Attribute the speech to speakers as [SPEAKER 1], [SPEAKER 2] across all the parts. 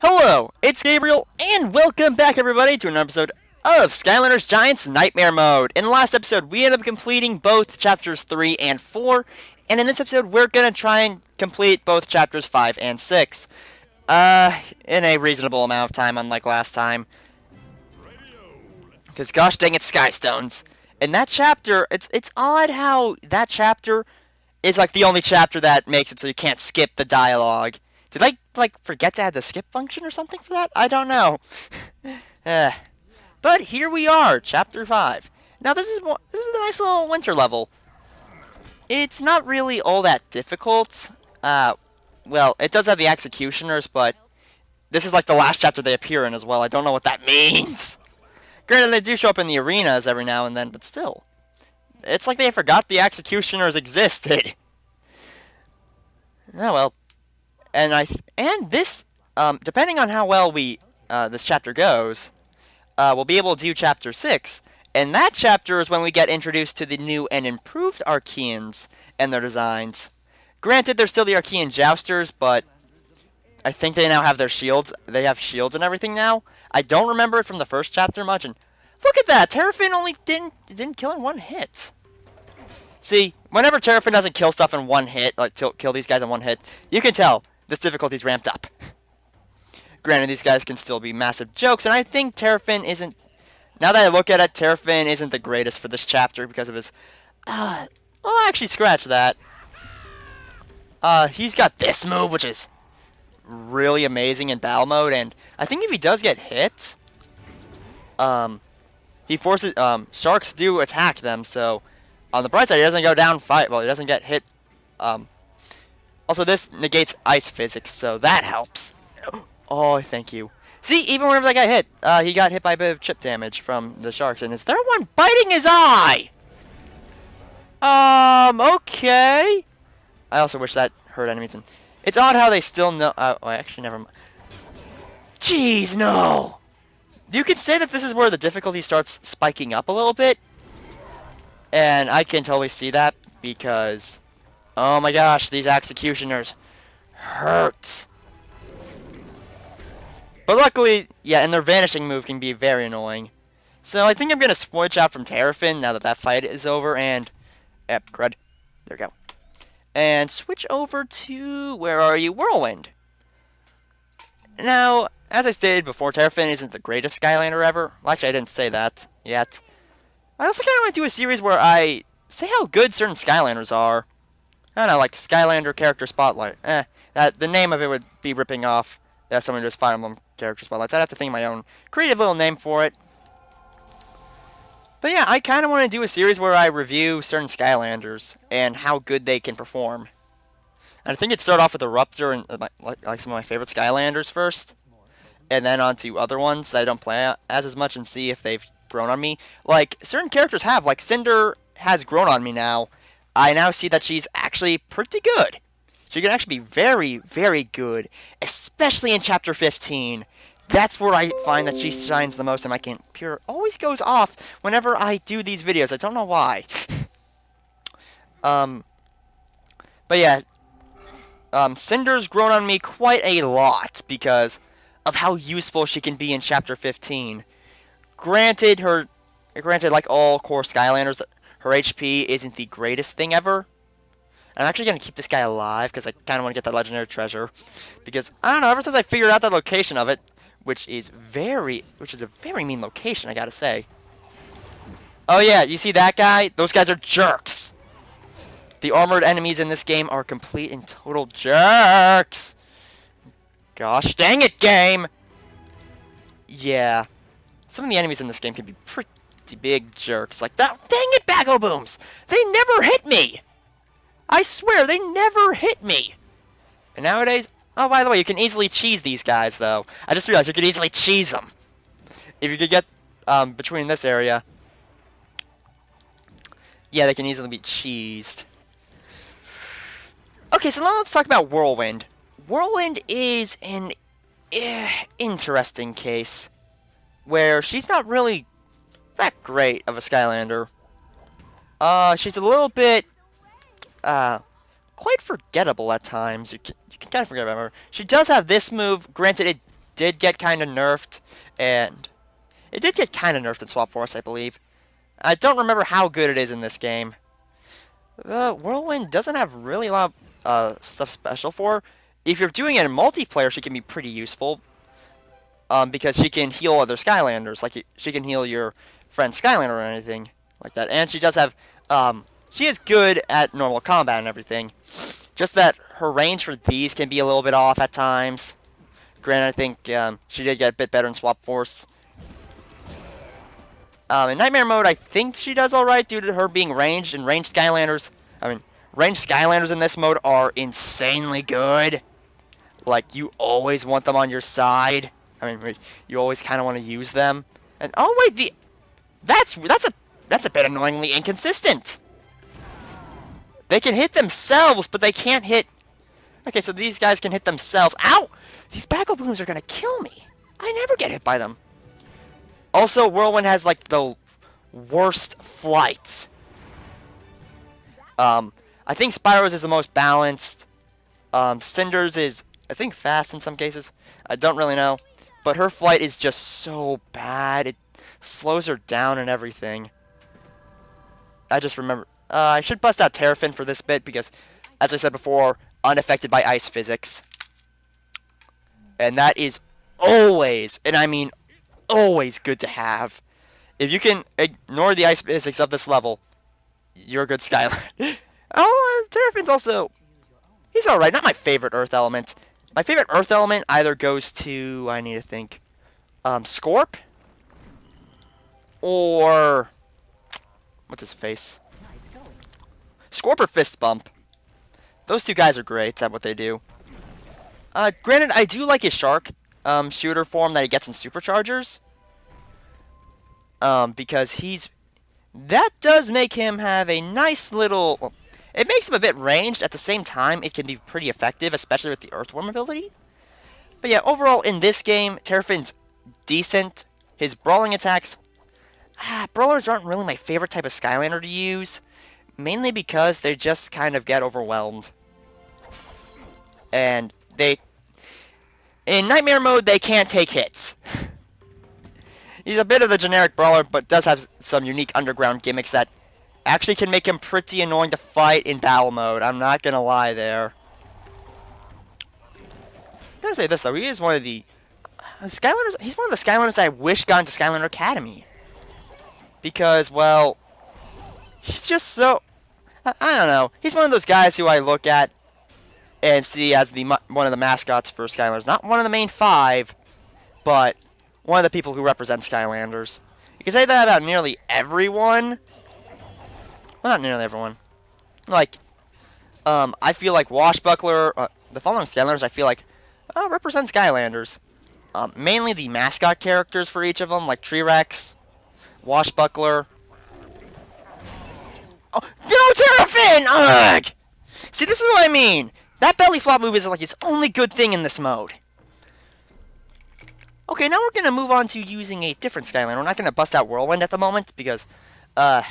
[SPEAKER 1] Hello, it's Gabriel, and welcome back everybody to another episode of Skylanders Giants Nightmare Mode. In the last episode, we ended up completing both chapters 3 and 4, and in this episode, we're going to try and complete both chapters 5 and 6. In a reasonable amount of time, unlike last time. Because gosh dang it, Skystones. In that chapter, it's odd how that chapter is like the only chapter that makes it so you can't skip the dialogue. Did I, forget to add the skip function or something for that? I don't know. But here we are, Chapter 5. Now, this is a nice little winter level. It's not really all that difficult. Well, it does have the executioners, but this is like the last chapter they appear in as well. I don't know what that means. Granted, they do show up in the arenas every now and then, but still. It's like they forgot the executioners existed. Oh, well. And this, depending on how well this chapter goes, we'll be able to do Chapter 6. And that chapter is when we get introduced to the new and improved Arkeans and their designs. Granted, they're still the Arkeyan Jousters, but I think they now have their shields. They have shields and everything now. I don't remember it from the first chapter much, and look at that! Terrafin only didn't kill in one hit. See, whenever Terrafin doesn't kill stuff in one hit, like kill these guys in one hit, you can tell this difficulty's ramped up. Granted, these guys can still be massive jokes, and I think Terrafin isn't... Now that I look at it, Terrafin isn't the greatest for this chapter because of his... well, actually, scratch that. He's got this move, which is really amazing in battle mode, and I think if he does get hit, he forces... sharks do attack them, so... On the bright side, he doesn't go down fight. Well, he doesn't get hit. Also, this negates ice physics, so that helps. Oh, thank you. See, even whenever that guy hit, he got hit by a bit of chip damage from the sharks. And is there one biting his eye? Okay. I also wish that hurt enemies. And it's odd how they still know. Oh, actually, never mind. Jeez, no. You could say that this is where the difficulty starts spiking up a little bit. And I can totally see that because, oh my gosh, these executioners hurt. But luckily, yeah, and their vanishing move can be very annoying. So I think I'm going to switch out from Terrafin now that that fight is over and, crud, there we go. And switch over to, where are you, Whirlwind. Now, as I stated before, Terrafin isn't the greatest Skylander ever. Well, actually, I didn't say that yet. I also kind of want to do a series where I say how good certain Skylanders are. I don't know, like Skylander Character Spotlight. The name of it would be ripping off someone just Fire Emblem Character Spotlights. I'd have to think of my own creative little name for it. But yeah, I kind of want to do a series where I review certain Skylanders and how good they can perform. And I think it'd start off with Eruptor and like some of my favorite Skylanders first. And then on to other ones that I don't play as much and see if they've grown on me. Like, certain characters have. Like, Cinder has grown on me now. I now see that she's actually pretty good. She can actually be very, very good. Especially in Chapter 15. That's where I find that she shines the most, and my computer always goes off whenever I do these videos. I don't know why. But yeah. Cinder's grown on me quite a lot because of how useful she can be in Chapter 15. Granted, like all core Skylanders, her HP isn't the greatest thing ever. I'm actually going to keep this guy alive because I kind of want to get that legendary treasure. Because, I don't know, ever since I figured out the location of it, which is a very mean location, I gotta say. Oh yeah, you see that guy? Those guys are jerks. The armored enemies in this game are complete and total jerks. Gosh dang it, game! Yeah. Some of the enemies in this game can be pretty big jerks. Like that. Dang it, Bago Booms! They never hit me! I swear, they never hit me! And nowadays... Oh, by the way, you can easily cheese these guys, though. I just realized you could easily cheese them. If you could get between this area... Yeah, they can easily be cheesed. Okay, so now let's talk about Whirlwind. Whirlwind is an interesting case. Where she's not really that great of a Skylander. She's a little bit, quite forgettable at times. You can kind of forget about her. She does have this move. Granted, it did get kind of nerfed, and it did get kind of nerfed in Swap Force, I believe. I don't remember how good it is in this game. Whirlwind doesn't have really a lot of stuff special for her. If you're doing it in multiplayer, she can be pretty useful. Because she can heal other Skylanders. Like, she can heal your friend Skylander or anything like that. And she does have, she is good at normal combat and everything. Just that her range for these can be a little bit off at times. Granted, I think she did get a bit better in Swap Force. In Nightmare mode, I think she does alright due to her being ranged, and ranged Skylanders in this mode are insanely good. Like, you always want them on your side. I mean, you always kind of want to use them. And, oh wait, that's a bit annoyingly inconsistent. They can hit themselves, but they can't hit... Okay, so these guys can hit themselves. Ow! These backup balloons are going to kill me. I never get hit by them. Also, Whirlwind has, like, the worst flights. I think Spyro's is the most balanced. Cinder's is, I think, fast in some cases. I don't really know. But her flight is just so bad. It slows her down and everything. I just remember... I should bust out Terrafin for this bit because, as I said before, unaffected by ice physics. And that is always, and I mean always, good to have. If you can ignore the ice physics of this level, you're a good Skyline. Oh, Terrafin's also... He's alright. Not my favorite Earth element. My favorite Earth element either goes to... I need to think. Scorp? Or... What's his face? Scorp or Fist Bump. Those two guys are great at what they do. Granted, I do like his shark shooter form that he gets in Superchargers. Because he's... That does make him have a nice little... Well, it makes him a bit ranged. At the same time, it can be pretty effective, especially with the Earthworm ability. But yeah, overall, in this game, Terrafin's decent. His brawling attacks... Brawlers aren't really my favorite type of Skylander to use. Mainly because they just kind of get overwhelmed. And they... In Nightmare mode, they can't take hits. He's a bit of the generic brawler, but does have some unique underground gimmicks that actually can make him pretty annoying to fight in battle mode. I'm not gonna lie there. I'm gonna say this, though. He is one of the... Skylanders... He's one of the Skylanders I wish got into Skylander Academy. Because, well... He's just so... I don't know. He's one of those guys who I look at and see as one of the mascots for Skylanders. Not one of the main 5, but one of the people who represent Skylanders. You can say that about nearly everyone. Well, not nearly everyone. Like, I feel like Washbuckler, the following Skylanders, I feel like represent Skylanders. Mainly the mascot characters for each of them, like T-Rex, Washbuckler. Oh, no, Terrafin! Ugh! See, this is what I mean. That belly flop move is like its only good thing in this mode. Okay, now we're going to move on to using a different Skyline. We're not going to bust out Whirlwind at the moment because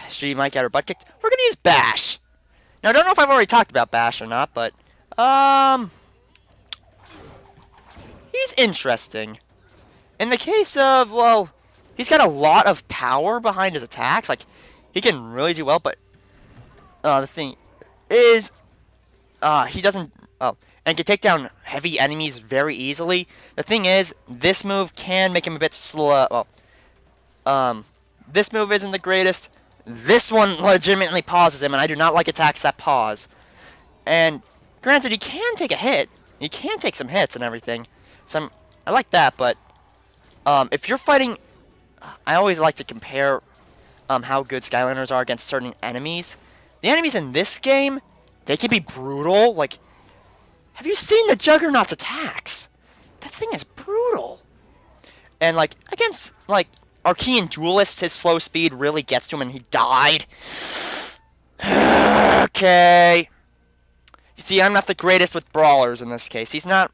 [SPEAKER 1] she might get her butt kicked. We're going to use Bash. Now, I don't know if I've already talked about Bash or not, but he's interesting. In the case of, well, he's got a lot of power behind his attacks. Like, he can really do well, but the thing is, he doesn't, and can take down heavy enemies very easily. The thing is, this move can make him a bit slow. Well, this move isn't the greatest. This one legitimately pauses him, and I do not like attacks that pause. And granted, he can take a hit. He can take some hits and everything. So I like that, but if you're fighting, I always like to compare how good Skylanders are against certain enemies. The enemies in this game, they can be brutal. Like, have you seen the Juggernaut's attacks? That thing is brutal. And, like, against, like, Arkeyan Duelist, his slow speed really gets to him and he died. Okay. You see, I'm not the greatest with brawlers in this case. He's not,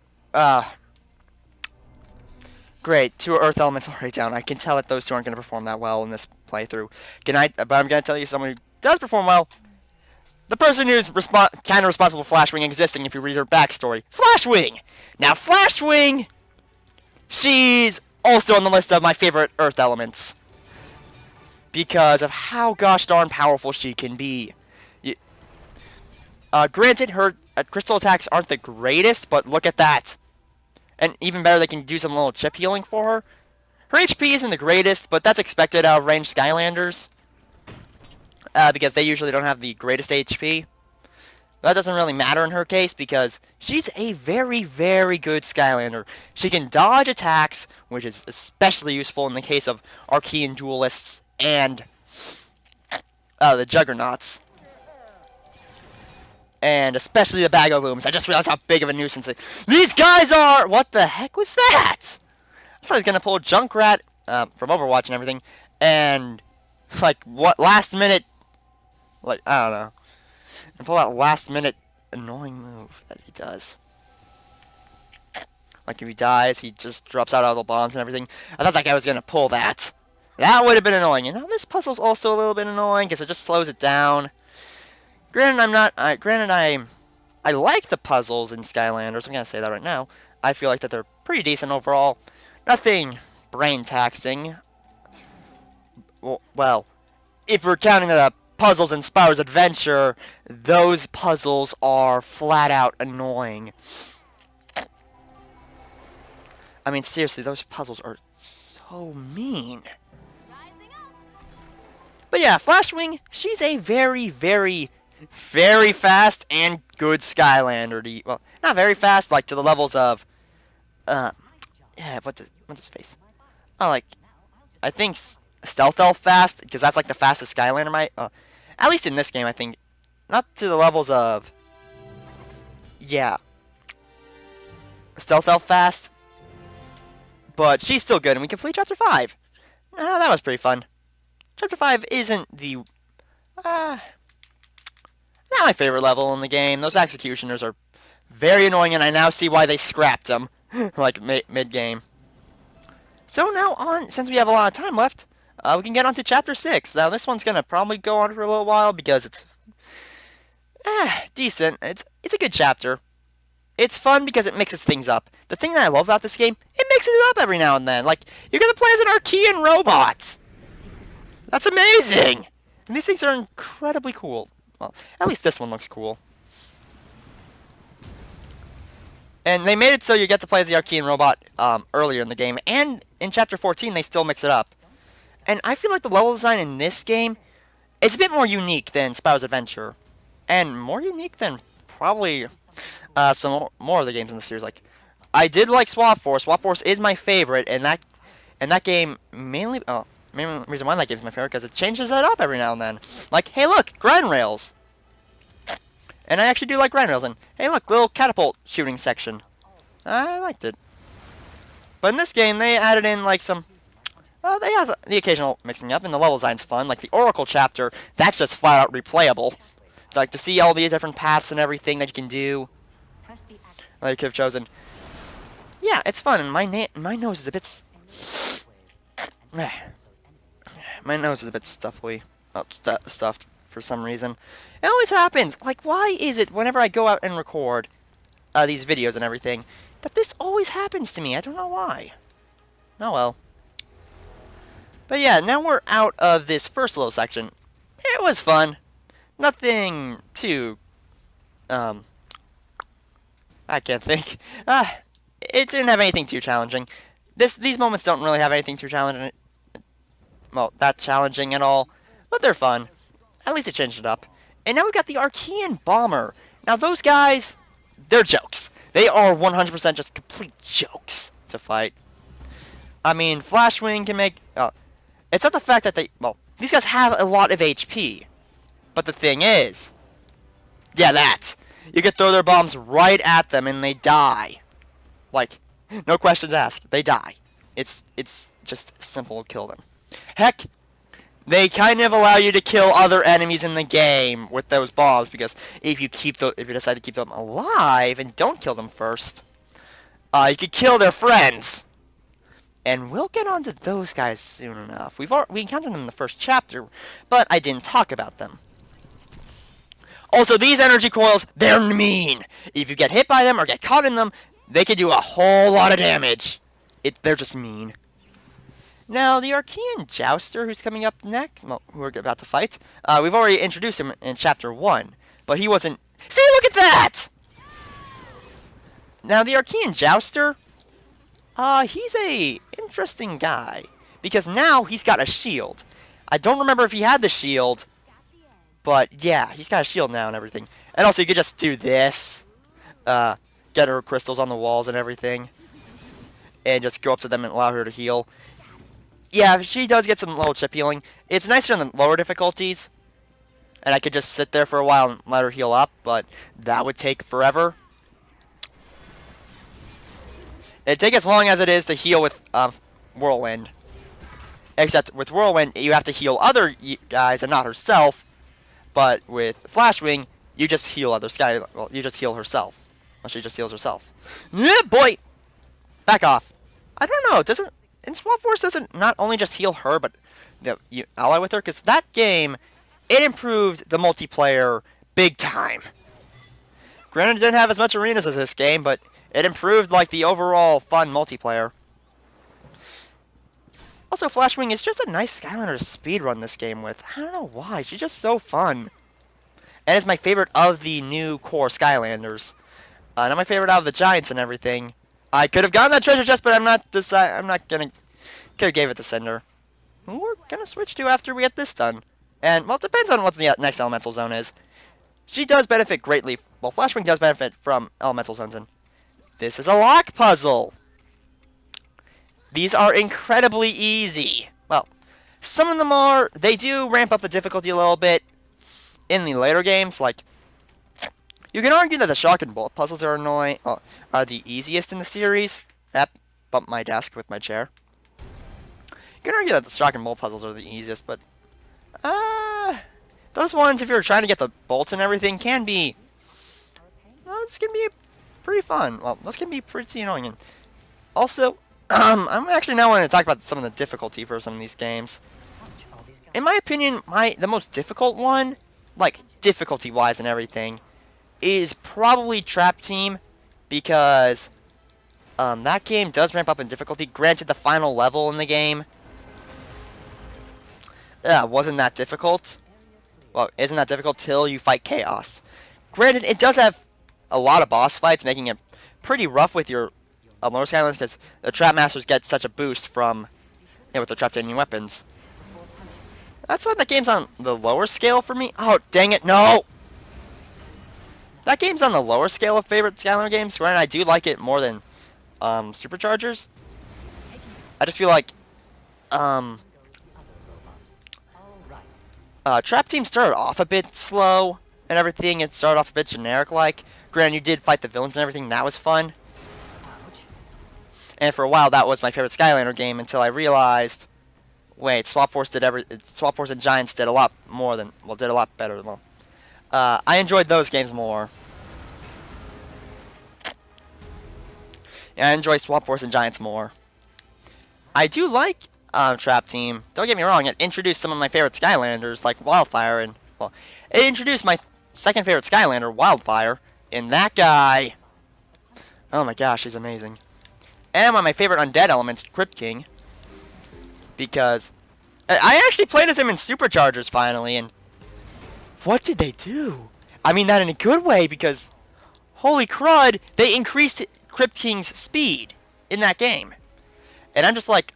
[SPEAKER 1] great. 2 Earth Elements already down. I can tell that those 2 aren't going to perform that well in this playthrough. But I'm going to tell you someone who does perform well. The person who's kind of responsible for Flashwing existing, if you read her backstory. Flashwing! Now, Flashwing she's also on the list of my favorite Earth elements because of how gosh darn powerful she can be. Granted, her crystal attacks aren't the greatest, but look at that. And even better, they can do some little chip healing for her. Her HP isn't the greatest, but that's expected out of ranged Skylanders. Because they usually don't have the greatest HP. That doesn't really matter in her case because she's a very, very good Skylander. She can dodge attacks, which is especially useful in the case of ARKEYAN duelists and the Juggernauts. And especially the Bago Booms. I just realized how big of a nuisance these guys are! What the heck was that? I thought I was going to pull Junkrat from Overwatch and everything. And, like, what last minute... Like, I don't know. And pull that last minute annoying move that he does. Like, if he dies, he just drops out all the bombs and everything. I thought that guy was going to pull that. That would have been annoying. And now this puzzle's also a little bit annoying because it just slows it down. Granted, I like the puzzles in Skylanders. I'm going to say that right now. I feel like that they're pretty decent overall. Nothing brain-taxing. Well, if we're counting the puzzles in Spyro's Adventure, those puzzles are flat-out annoying. I mean, seriously, those puzzles are so mean. But yeah, Flashwing, she's a very, very... very fast and good Skylander. Well, not very fast, like to the levels of, yeah, what's his face? Oh, like, I think Stealth Elf fast, because that's like the fastest Skylander at least in this game, I think. Not to the levels of, yeah, Stealth Elf fast, but she's still good, and we complete Chapter 5. That was pretty fun. Chapter 5 isn't the, not my favorite level in the game. Those executioners are very annoying, and I now see why they scrapped them, like, mid-game. So now on, since we have a lot of time left, we can get on to Chapter 6. Now, this one's going to probably go on for a little while, because it's, decent. It's a good chapter. It's fun because it mixes things up. The thing that I love about this game, it mixes it up every now and then. Like, you're going to play as an ARKEYAN robot. That's amazing! And these things are incredibly cool. Well, at least this one looks cool. And they made it so you get to play as the ARKEYAN robot earlier in the game. And in Chapter 14, they still mix it up. And I feel like the level design in this game is a bit more unique than Spyro's Adventure. And more unique than probably some more of the games in the series. Like, I did like Swap Force. Swap Force is my favorite. And that game mainly... main reason why that game is my favorite because it changes that up every now and then. Like, hey look, grind rails. And I actually do like grind rails. And hey look, little catapult shooting section. I liked it. But in this game, they added in like some... they have the occasional mixing up, and the level design's fun. Like the Oracle chapter, that's just flat out replayable. Like to see all the different paths and everything that you can do. That you could have chosen. Yeah, it's fun. And my nose is a bit... My nose is a bit stuffed for some reason. It always happens. Like, why is it whenever I go out and record these videos and everything, that this always happens to me? I don't know why. Oh well. But yeah, now we're out of this first little section. It was fun. Nothing too... I can't think. It didn't have anything too challenging. These moments don't really have anything too challenging. Well, that challenging at all, but they're fun. At least it changed it up. And now we've got the ARKEYAN Bomber. Now those guys, they're jokes. They are 100% just complete jokes to fight. I mean, Flashwing can make... it's not the fact that they... Well, these guys have a lot of HP. But the thing is... Yeah, that. You can throw their bombs right at them and they die. Like, no questions asked. They die. It's just simple to kill them. Heck, they kind of allow you to kill other enemies in the game with those bombs because if you decide to keep them alive and don't kill them first, you could kill their friends. And we'll get onto those guys soon enough. We encountered them in the first chapter, but I didn't talk about them. Also, these energy coils, they're mean. If you get hit by them or get caught in them, they can do a whole lot of damage. They're just mean. Now, the ARKEYAN Jouster, who's coming up next, well, who we're about to fight, we've already introduced him in Chapter 1, but he wasn't... See, look at that! Now, the ARKEYAN Jouster, he's a interesting guy, because now he's got a shield. I don't remember if he had the shield, but yeah, he's got a shield now and everything. And also, you could just do this, get her crystals on the walls and everything, and just go up to them and allow her to heal. Yeah, she does get some low chip healing. It's nicer on the lower difficulties, and I could just sit there for a while and let her heal up, but that would take forever. It'd take as long as it is to heal with whirlwind. Except with whirlwind, you have to heal other guys and not herself. But with flashwing, you just heal other sky. Well, you just heal herself. Well, she just heals herself. Yeah, boy, back off. I don't know. Doesn't in Swap Force doesn't not only just heal her, but you ally with her? Because that game, it improved the multiplayer big time. Granted, it didn't have as much arenas as this game, but it improved like the overall fun multiplayer. Also, Flashwing is just a nice Skylander to speedrun this game with. I don't know why. She's just so fun. And it's my favorite of the new core Skylanders. Not my favorite out of the Giants and everything. I could have gotten that treasure chest, but I'm not gonna. Could have gave it to Cinder. Who we're gonna switch to after we get this done. And well, it depends on what the next elemental zone is. She does benefit greatly. Well, Flashwing does benefit from elemental zones, and this is a lock puzzle. These are incredibly easy. Well, some of them are. They do ramp up the difficulty a little bit in the later games. Like, you can argue that the shock and bolt puzzles are annoying. Are the easiest in the series. That bumped my desk with my chair. You can argue that the shock and bolt puzzles are the easiest, but those ones, if you're trying to get the bolts and everything, can be. Well, this can be pretty fun. Well, those can be pretty annoying. And also, I'm actually now wanting to talk about some of the difficulty for some of these games. In my opinion, the most difficult one, like difficulty-wise and everything, is probably Trap Team, because that game does ramp up in difficulty. Granted, the final level in the game wasn't that difficult. Well, isn't that difficult till you fight Chaos. Granted, it does have a lot of boss fights, making it pretty rough with your lower Skylanders, because the Trap Masters get such a boost from with the trapped enemy weapons. That's why that game's on the lower scale for me. Oh, dang it, no! That game's on the lower scale of favorite Skylander games, granted I do like it more than Superchargers. I just feel like Trap Team started off a bit slow and everything. It started off a bit generic-like. Granted, you did fight the villains and everything. That was fun. And for a while, that was my favorite Skylander game until I realized, wait, Swap Force and Giants did a lot more than, well, did a lot better. Well, I enjoyed those games more. Yeah, I enjoy Swap Force and Giants more. I do like Trap Team. Don't get me wrong, it introduced some of my favorite Skylanders, like Wildfire, and, well, it introduced my second favorite Skylander, Wildfire, and that guy, oh my gosh, he's amazing. And one of my favorite undead elements, Crypt King, because I actually played as him in Superchargers finally, and what did they do? I mean that in a good way, because holy crud, they increased Crypt King's speed in that game. And I'm just like,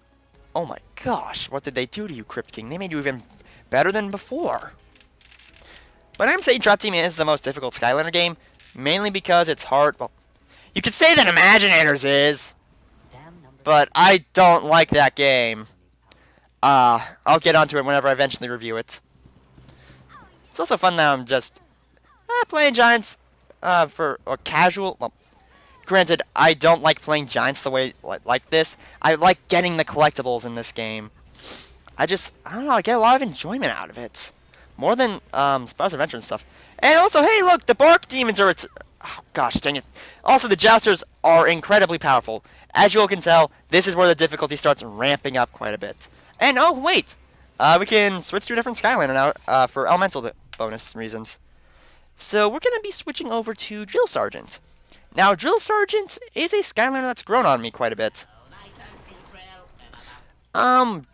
[SPEAKER 1] oh my gosh, what did they do to you, Crypt King? They made you even better than before. But I'm saying Trap Team is the most difficult Skylander game, mainly because it's hard. Well, you could say that Imaginators is, but I don't like that game. I'll get onto it whenever I eventually review it. It's also fun now I'm just playing Giants for a casual. Well, granted, I don't like playing Giants the way like this. I like getting the collectibles in this game. I don't know, I get a lot of enjoyment out of it. More than Sparrow's Adventure and stuff. And also, hey, look, the Bark Demons are... Oh, gosh, dang it. Also, the Jousters are incredibly powerful. As you all can tell, this is where the difficulty starts ramping up quite a bit. And, oh, wait. We can switch to a different Skylander now for elemental bonus reasons. So, we're going to be switching over to Drill Sergeant. Now, Drill Sergeant is a Skylander that's grown on me quite a bit. Um,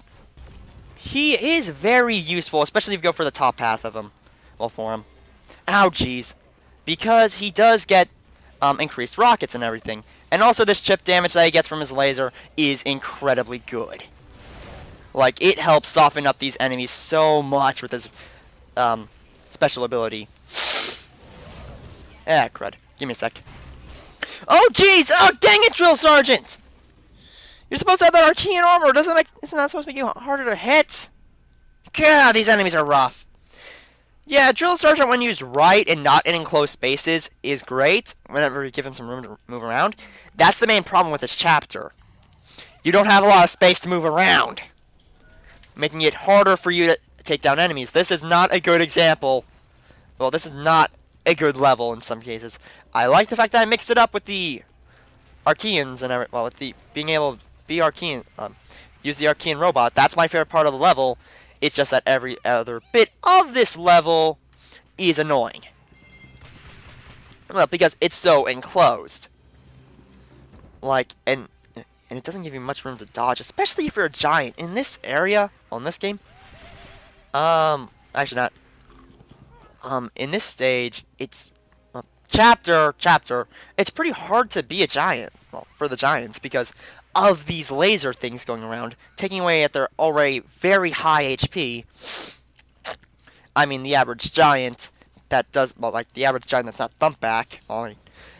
[SPEAKER 1] he is very useful, especially if you go for the top path of him. Well, for him. Ow, jeez. Because he does get increased rockets and everything. And also this chip damage that he gets from his laser is incredibly good. Like, it helps soften up these enemies so much with his special ability. Ah, crud. Give me a sec. Oh, jeez! Oh, dang it, Drill Sergeant! You're supposed to have that Arkeyan armor. Isn't that supposed to make you harder to hit? God, these enemies are rough. Yeah, Drill Sergeant, when used right and not in enclosed spaces, is great. Whenever you give him some room to move around. That's the main problem with this chapter. You don't have a lot of space to move around, making it harder for you to take down enemies. This is not a good example. Well, this is not a good level in some cases. I like the fact that I mixed it up with the Arkeans and with the being able to be Arkean, use the Arkean robot. That's my favorite part of the level. It's just that every other bit of this level is annoying. Well, because it's so enclosed. Like, and it doesn't give you much room to dodge, especially if you're a giant. In this area, well, in this game, actually not. In this stage, it's chapter. It's pretty hard to be a giant, well, for the giants, because of these laser things going around, taking away at their already very high HP. I mean, the average giant that does, well, like the average giant that's not Thumpback. Well,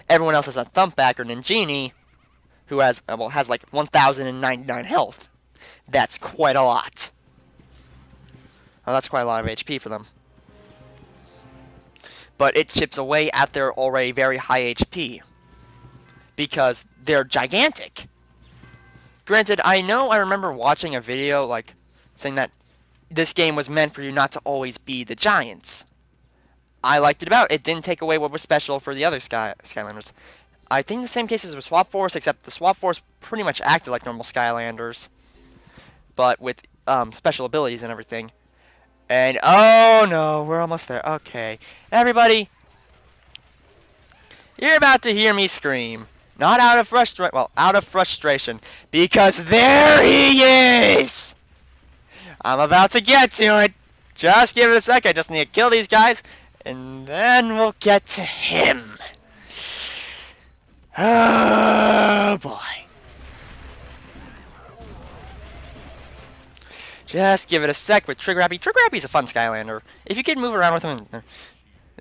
[SPEAKER 1] everyone else is a Thumpback or Ninjini, who has like 1,099 health. That's quite a lot. Well, that's quite a lot of HP for them. But it chips away at their already very high HP because they're gigantic. Granted, I remember watching a video like saying that this game was meant for you not to always be the giants. I liked it about it. It didn't take away what was special for the other Skylanders. I think the same case as with Swap Force, except the Swap Force pretty much acted like normal Skylanders, but with special abilities and everything. And oh no, we're almost there. Okay, everybody, you're about to hear me scream. Not out of out of frustration, because there he is! I'm about to get to it. Just give it a sec. I just need to kill these guys, and then we'll get to him. Oh boy. Just give it a sec with Trigger Happy. Trigger Happy's a fun Skylander. If you can move around with him.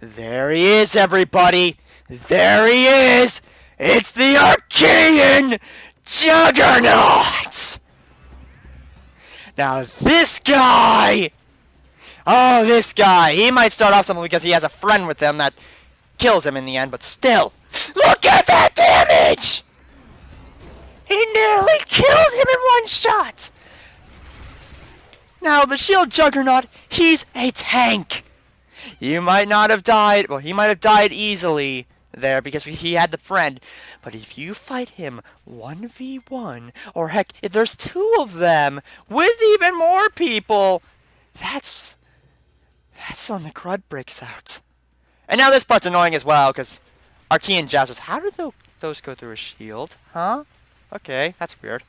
[SPEAKER 1] There he is, everybody. There he is. It's the ARKEYAN Juggernaut! Now this guy! Oh, this guy! He might start off simple because he has a friend with him that kills him in the end, but still. Look at that damage! He nearly killed him in one shot! Now, the Shield Juggernaut, he's a tank! You might not have died, well, he might have died easily there because he had the friend. But if you fight him 1v1, or heck, if there's 2 of them with even more people, that's when the crud breaks out. And now this part's annoying as well, because Arkeyan Jousters, how did those go through a shield? Huh? Okay, that's weird.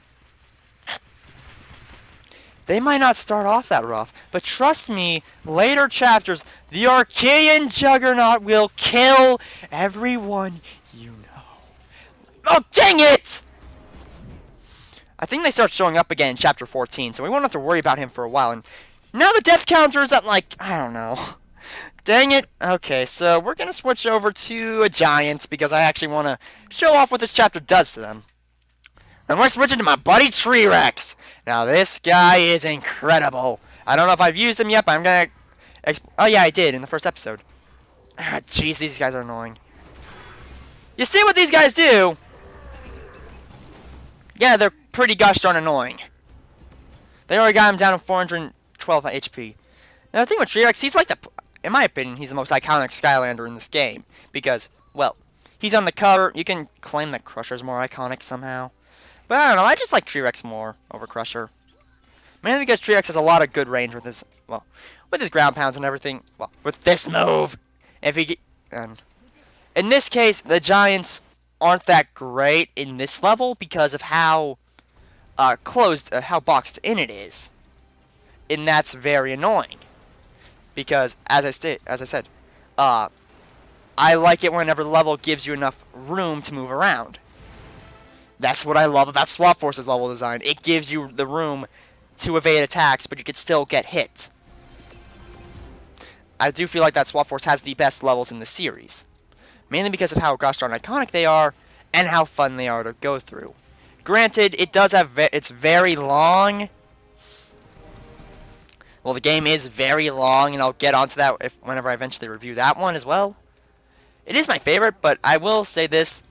[SPEAKER 1] They might not start off that rough, but trust me, later chapters, the ARKEYAN Juggernaut will kill everyone you know. Oh, dang it! I think they start showing up again in chapter 14, so we won't have to worry about him for a while. And now the death counter is at, like, I don't know. Dang it. Okay, so we're going to switch over to Giants because I actually want to show off what this chapter does to them. And we're switching to my buddy T-Rex. Now, this guy is incredible. I don't know if I've used him yet, but I'm going to... Oh, yeah, I did in the first episode. Ah, jeez, these guys are annoying. You see what these guys do? Yeah, they're pretty gosh darn annoying. They already got him down to 412 HP. Now, the thing with T-Rex, he's like the... In my opinion, he's the most iconic Skylander in this game. Because, well, he's on the cover. You can claim that Crusher's more iconic somehow. But I don't know, I just like T-Rex more over Crusher. Mainly because T-Rex has a lot of good range with his, well, with his ground pounds and everything. Well, with this move. If he, in this case, the Giants aren't that great in this level because of how closed, how boxed in it is, and that's very annoying. Because as I said, I like it whenever the level gives you enough room to move around. That's what I love about Swap Force's level design. It gives you the room to evade attacks, but you can still get hit. I do feel like that Swap Force has the best levels in the series. Mainly because of how gosh darn iconic they are, and how fun they are to go through. Granted, it does have it's very long. Well, the game is very long, and I'll get onto that whenever I eventually review that one as well. It is my favorite, but I will say this.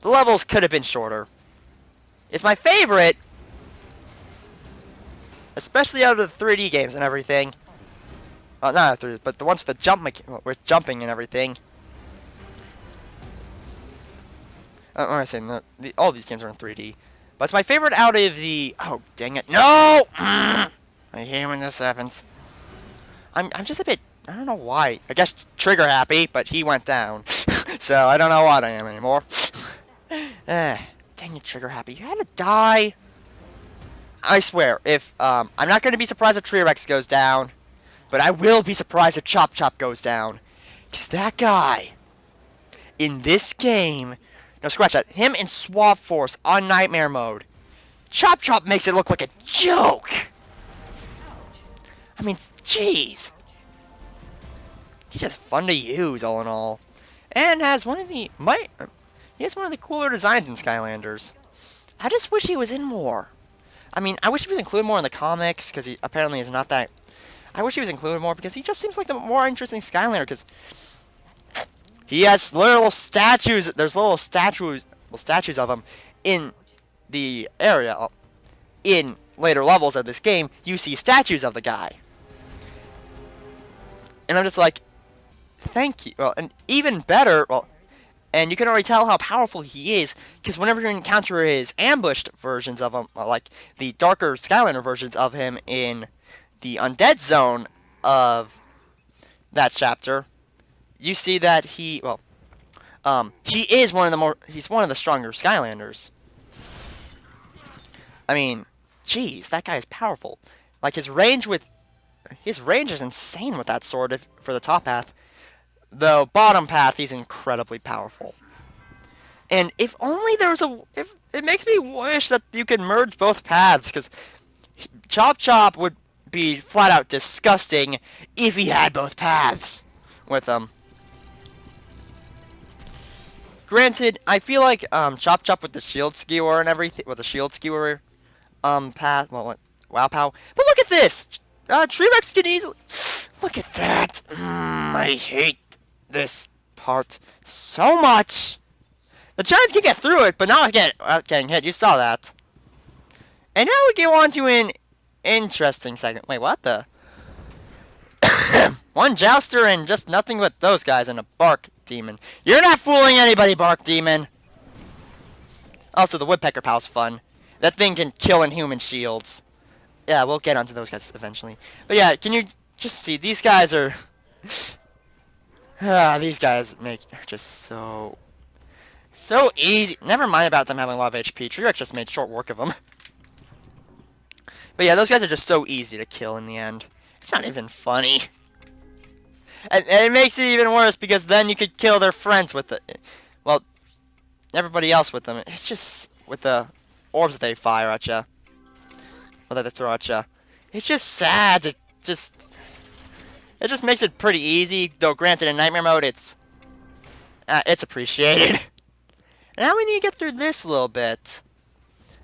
[SPEAKER 1] The levels could have been shorter. It's my favorite, especially out of the 3D games and everything. Not 3D, but the ones with the with jumping and everything. I'm saying all these games are in 3D, but it's my favorite out of the. Oh dang it! No! I hate when this happens. I'm just a bit. I don't know why. I guess trigger happy, but he went down, so I don't know what I am anymore. Dang it, trigger happy! You had to die. I swear, if I'm not going to be surprised if T-Rex goes down, but I will be surprised if Chop Chop goes down, because that guy in this game. No, scratch that. Him in Swap Force on Nightmare mode. Chop Chop makes it look like a joke. I mean, jeez. He's just fun to use, all in all. And has one of the... he has one of the cooler designs in Skylanders. I just wish he was in more. I mean, I wish he was included more in the comics, because he apparently is not that... I wish he was included more, because he just seems like the more interesting Skylander, because... he has little statues. There's little statues of him in the area. In later levels of this game, you see statues of the guy. And I'm just like, thank you. Well, and even better, and you can already tell how powerful he is, because whenever you encounter his ambushed versions of him, like the darker Skylander versions of him in the Undead Zone of that chapter, you see that he is he's one of the stronger Skylanders. I mean, jeez, that guy is powerful. Like his range is insane with that sword for the top path. The bottom path, he's incredibly powerful. And if only there was it makes me wish that you could merge both paths, because Chop Chop would be flat out disgusting if he had both paths with him. Granted, I feel like Chop Chop with the shield skewer and everything, with the shield skewer path, wow pow. But look at this! T-Rex can easily... Look at that! I hate this part so much! The Giants can get through it, but not getting hit. You saw that. And now we go on to an interesting segment. Wait, what the? One jouster and just nothing but those guys and a bark demon. You're not fooling anybody, bark demon! Also, the woodpecker pal's fun. That thing can kill inhuman shields. Yeah, we'll get onto those guys eventually. But yeah, can you just see, these guys are... these guys are just so easy. Never mind about them having a lot of HP. T-Rex just made short work of them. But yeah, those guys are just so easy to kill in the end. It's not even funny. And it makes it even worse because then you could kill their friends with it. Well, everybody else with them. It's just with the orbs that they fire at you. Or that they throw at you. It's just sad. It just makes it pretty easy. Though, granted, in Nightmare mode, it's appreciated. And now we need to get through this a little bit.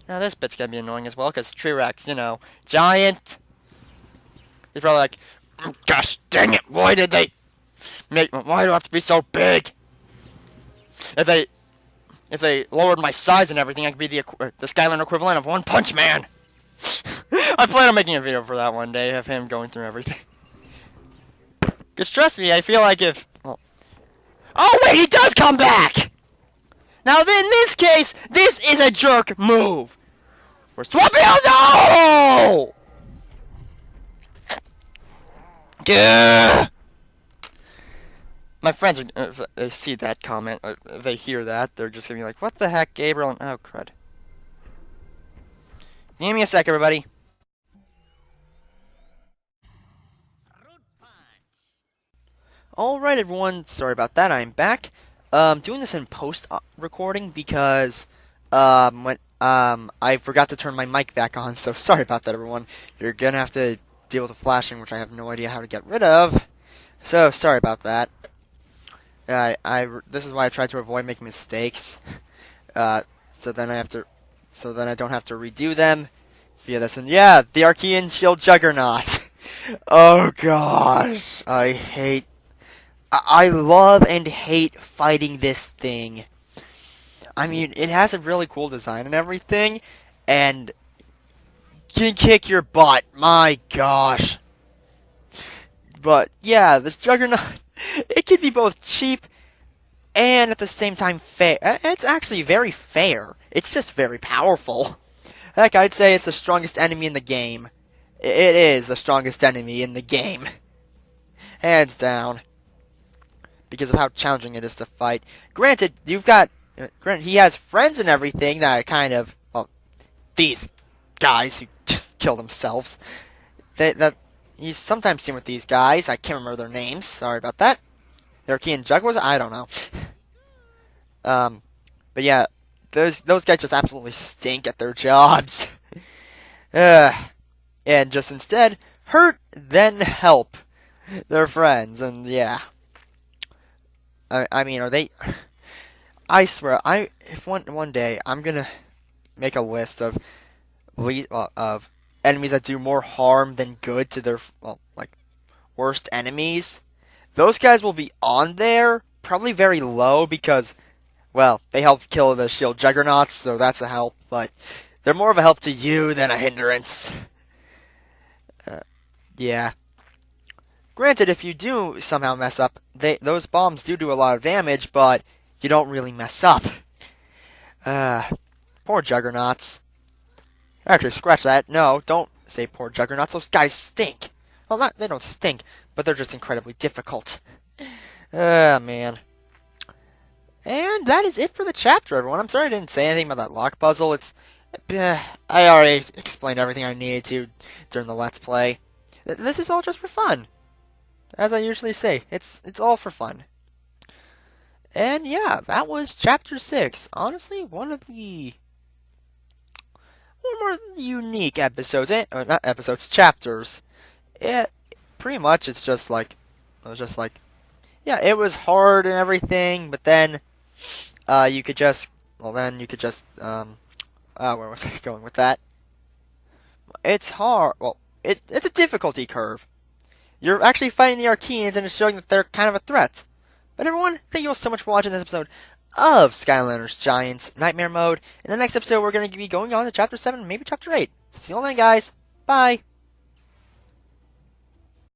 [SPEAKER 1] Now this bit's gonna be annoying as well, because T-Rex, you know, giant. He's probably like, gosh dang it, why do I have to be so big? If they lowered my size and everything, I could be the Skyline equivalent of One Punch Man. I plan on making a video for that one day, of him going through everything. Because trust me, I feel like if... Well, oh wait, he does come back! Now in this case, this is a jerk move! We're swapping out, no! Gah! My friends, if they see that comment, if they hear that, they're just gonna be like, what the heck, Gabriel? And, oh, crud. Give me a sec, everybody. Alright, everyone. Sorry about that. I'm back. Doing this in post recording because when I forgot to turn my mic back on. So sorry about that, everyone. You're gonna have to deal with the flashing, which I have no idea how to get rid of. So sorry about that. This is why I try to avoid making mistakes. So then I don't have to redo them via this. And yeah, the ARKEYAN Shield Juggernaut. Oh gosh, I love and hate fighting this thing. I mean, it has a really cool design and everything, and can kick your butt. My gosh. But yeah, this Juggernaut, it can be both cheap and at the same time fair. It's actually very fair. It's just very powerful. Heck, I'd say it's the strongest enemy in the game. It is the strongest enemy in the game. Hands down. Because of how challenging it is to fight. Granted, he has friends and everything that are kind of, well, these guys who just kill themselves. He's sometimes seen with these guys. I can't remember their names. Sorry about that. They're ARKEYAN jugglers? I don't know. But yeah, those guys just absolutely stink at their jobs. And just instead, hurt, then help their friends. And yeah. I mean, are they... I swear, if one day I'm gonna make a list of enemies that do more harm than good to their worst enemies. Those guys will be on there, probably very low because, well, they help kill the shield juggernauts, so that's a help. But they're more of a help to you than a hindrance. Yeah. Granted, if you do somehow mess up, those bombs do a lot of damage, but you don't really mess up. Poor juggernauts. Actually, scratch that. No, don't say poor juggernauts. Those guys stink. Well, they don't stink, but they're just incredibly difficult. Man. And that is it for the chapter, everyone. I'm sorry I didn't say anything about that lock puzzle. I already explained everything I needed to during the Let's Play. This is all just for fun. As I usually say, it's all for fun. And yeah, that was chapter 6. Honestly, one more unique episodes. Not episodes, chapters. Pretty much it was just like, yeah, it was hard and everything, but then you could just where was I going with that? It's hard. Well, it's a difficulty curve. You're actually fighting the ARKEYANs and it's showing that they're kind of a threat. But everyone, thank you all so much for watching this episode of Skylanders Giants Nightmare Mode. In the next episode, we're going to be going on to Chapter 7, maybe Chapter 8. So see you all then, guys. Bye.